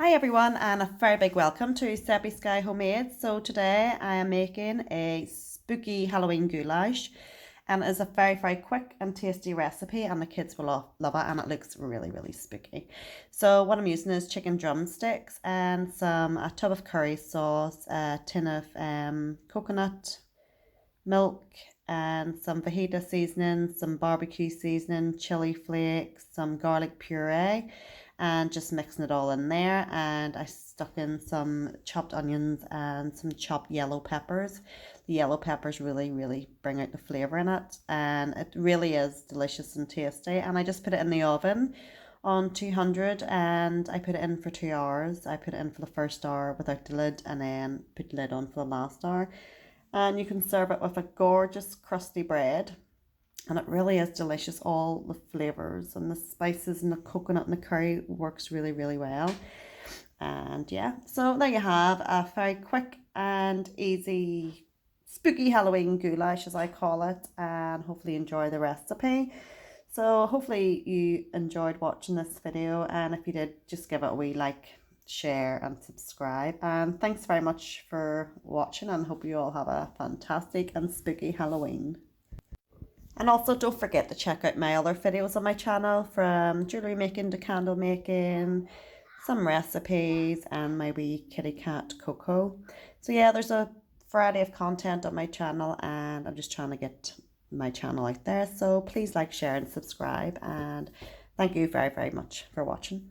Hi everyone, and a very big welcome to Recepi Sky Homemade. So today I am making a spooky Halloween goulash, and it is a very quick and tasty recipe, and the kids will love it, and it looks really spooky. So what I'm using is chicken drumsticks and a tub of curry sauce, a tin of coconut milk, and some fajita seasoning, some barbecue seasoning, chili flakes, some garlic puree, and just mixing it all in there. And I stuck in some chopped onions and some chopped yellow peppers. The yellow peppers really bring out the flavor in it, and it really is delicious and tasty. And I just put it in the oven on 200, and I put it in for 2 hours. I put it in for the first hour without the lid, and then put the lid on for the last hour. And you can serve it with a gorgeous crusty bread, and it really is delicious. All the flavors and the spices and the coconut and the curry works really well. And yeah, so there you have a very quick and easy spooky Halloween goulash, as I call it, and hopefully enjoy the recipe. So hopefully you enjoyed watching this video, and if you did, just give it a wee like, share and subscribe. And thanks very much for watching, and hope you all have a fantastic and spooky Halloween. And also don't forget to check out my other videos on my channel, from jewellery making to candle making, some recipes, and my wee kitty cat Coco. So yeah, there's a variety of content on my channel, and I'm just trying to get my channel out there. So please like, share and subscribe, and thank you very much for watching.